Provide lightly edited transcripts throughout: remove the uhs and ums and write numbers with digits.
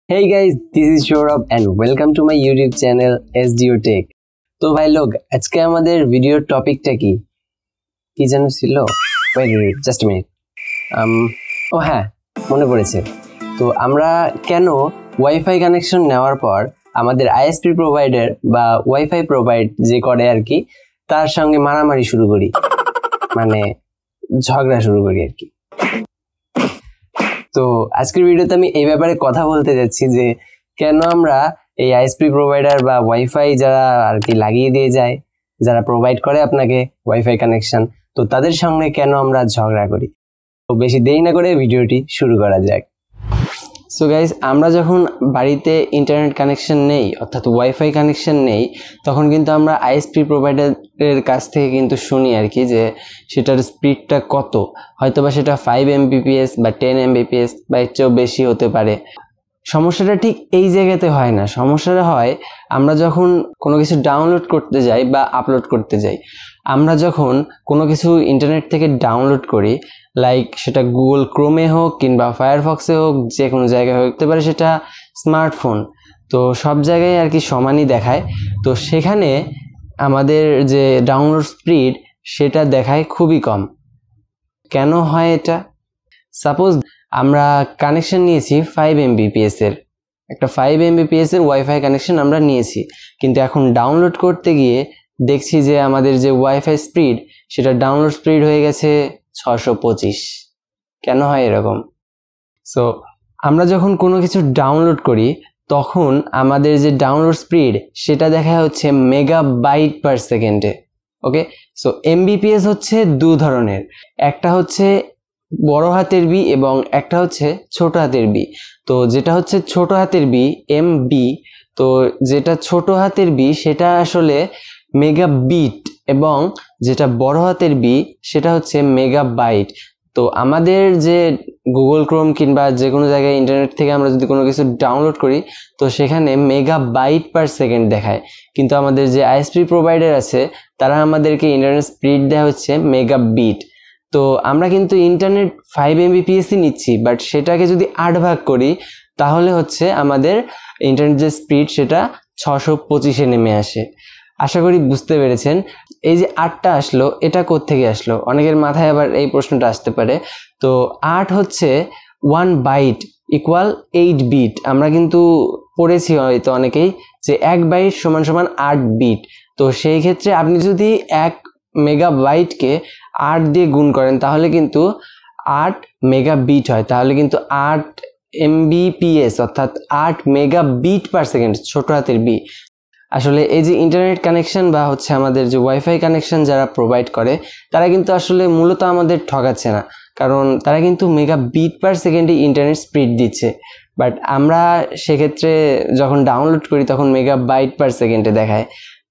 Hey guys, this is Saurabh and welcome to my YouTube channel SDO Tech. তো ভাই লোক আজকে আমাদের ভিডিওর টপিকটা কি যেন ছিল? Wait just a minute. ও হ্যাঁ, মনে পড়েছে। তো আমরা কেন ওয়াইফাই কানেকশন নেওয়ার পর আমাদের আইএসপি প্রোভাইডার বা ওয়াইফাই প্রোভাইড যে করে আর কি তার সঙ্গে মারামারি শুরু করি, মানে ঝগড়া শুরু করি আর কি। তো আজকের ভিডিওতে আমি এই ব্যাপারে কথা বলতে যাচ্ছি যে কেন আমরা এই আইএসপি প্রোভাইডার বা ওয়াইফাই যারা আর কি লাগিয়ে দিয়ে যায়, যারা প্রোভাইড করে আপনাকে ওয়াইফাই কানেকশন, তো তাদের সঙ্গে কেন আমরা ঝগড়া করি। তো বেশি দেরি না করে ভিডিওটি শুরু করা যাক। সো গাইজ, আমরা যখন বাড়িতে ইন্টারনেট কানেকশন নেই অর্থাৎ ওয়াইফাই কানেকশন নেই তখন কিন্তু আমরা আইএসপি প্রোভাইডারের কাছ থেকে কিন্তু শুনি আর কি যে সেটার স্পিডটা কত, হয়তো বা সেটা 5 Mbps বা 10 Mbps বা এর চেয়েও বেশি হতে পারে। সমস্যাটা ঠিক এই জায়গাতে হয় না, সমস্যাটা হয় আমরা যখন কোনো কিছু ডাউনলোড করতে যাই বা আপলোড করতে যাই। আমরা যখন কোনো কিছু ইন্টারনেট থেকে ডাউনলোড করি, লাইক সেটা গুগল ক্রোমে হোক কিংবা ফায়ারফক্সে হোক, যে কোনো জায়গায় হতে পারে, সেটা স্মার্টফোন, তো সব জায়গায় আর কি সমানই দেখায়। তো সেখানে আমাদের যে ডাউনলোড স্পিড সেটা দেখায় খুবই কম। কেন হয় এটা? সাপোজ আমরা কানেকশন নিয়েছি 5 Mbps এর, একটা 5 Mbps এর ওয়াইফাই কানেকশন আমরা নিয়েছি, কিন্তু এখন ডাউনলোড করতে গিয়ে দেখছি যে আমাদের যে ওয়াইফাই স্পিড সেটা ডাউনলোড স্পিড হয়ে গেছে 625। কেন হয় এরকম? সো আমরা যখন কোনো কিছু ডাউনলোড করি তখন আমাদের যে ডাউনলোড স্পিড সেটা দেখা হচ্ছে মেগাবাইট পার সেকেন্ডে। ওকে, সো এমবিপিএস হচ্ছে দু ধরনের, একটা হচ্ছে বড় হাতের বি এবং একটা হচ্ছে ছোট হাতের বি। তো যেটা হচ্ছে ছোট হাতের বি এমবি, তো যেটা ছোট হাতের বি সেটা আসলে মেগাবিট এবং যেটা বড় হাতের বি সেটা হচ্ছে মেগাবাইট। তো আমাদের যে গুগল ক্রোম কিংবা যে কোনো জায়গায় ইন্টারনেট থেকে আমরা যদি কোনো কিছু ডাউনলোড করি তো সেখানে মেগাবাইট পার সেকেন্ড দেখায়, কিন্তু আমাদের যে আইএসপি প্রোভাইডার আছে তারা আমাদেরকে ইন্টারনেট স্পিড দেওয়া হচ্ছে মেগাবিট। তো আমরা কিন্তু ইন্টারনেট 5 Mbps নিচ্ছি, বাট সেটাকে যদি 8 ভাগ করি তাহলে হচ্ছে আমাদের ইন্টারনেট যে স্পিড সেটা 625-এ নেমে আসে। আশা করি বুঝতে পেরেছেন। এই যে 8টা আসলো, এটা কোত্থেকে আসলো? অনেকের মাথায় আবার এই প্রশ্নটা আসতে পারে। তো 8 হচ্ছে 1 বাইট ইকুয়াল 8 বিট। আমরা কিন্তু পড়েছি হয়তো অনেকেই যে 1 বাইট সমান সমান 8 বিট। তো সেই ক্ষেত্রে আপনি যদি 1 মেগাবাইটকে 8 দিয়ে গুণ করেন তাহলে কিন্তু 8 মেগাবিট হয়, তাহলে কিন্তু 8 Mbps অর্থাৎ 8 মেগাবিট পার সেকেন্ড, ছোট হাতের বি। আসলে এই যে ইন্টারনেট কানেকশন বা হচ্ছে আমাদের যে ওয়াইফাই কানেকশন যারা প্রোভাইড করে তারা কিন্তু আসলে মূলত আমাদের ঠকাচ্ছে না, কারণ তারা কিন্তু মেগাবিট পার সেকেন্ডে ইন্টারনেট স্পিড দিচ্ছে, বাট আমরা সেক্ষেত্রে যখন ডাউনলোড করি তখন মেগাবাইট পার সেকেন্ডে দেখায়।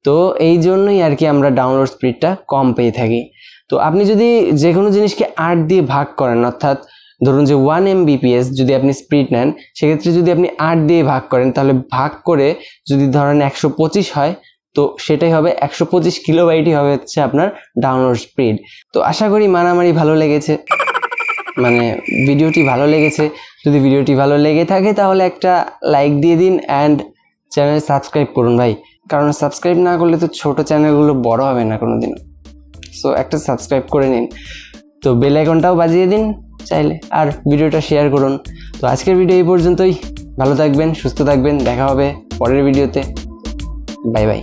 তো এই জন্যই আর কি আমরা ডাউনলোড স্পিডটা কম পেয়ে থাকি। তো আপনি যদি যে কোনো জিনিসকে 8 দিয়ে ভাগ করেন, অর্থাৎ ধরুন যে 1 Mbps যদি আপনি স্পিড নেন, সেক্ষেত্রে যদি আপনি 8 দিয়ে ভাগ করেন তাহলে ভাগ করে যদি ধরেন 125 হয় তো সেটাই হবে 125 কিলোবাইটই হবে হচ্ছে আপনার ডাউনলোড স্পিড। তো আশা করি মারামারি ভালো লেগেছে, মানে ভিডিওটি ভালো লেগেছে। যদি ভিডিওটি ভালো লেগে থাকে তাহলে একটা লাইক দিয়ে দিন অ্যান্ড চ্যানেল সাবস্ক্রাইব করুন ভাই, কারণ সাবস্ক্রাইব না করলে তো ছোট চ্যানেলগুলো বড় হবে না কোনোদিনও। সো একটা সাবস্ক্রাইব করে নিন, তো বেল আইকনটাও বাজিয়ে দিন চাইলে, আর ভিডিওটা শেয়ার করুন। তো আজকের ভিডিও এই পর্যন্তই। ভালো থাকবেন, সুস্থ থাকবেন, দেখা হবে পরের ভিডিওতে। Bye bye.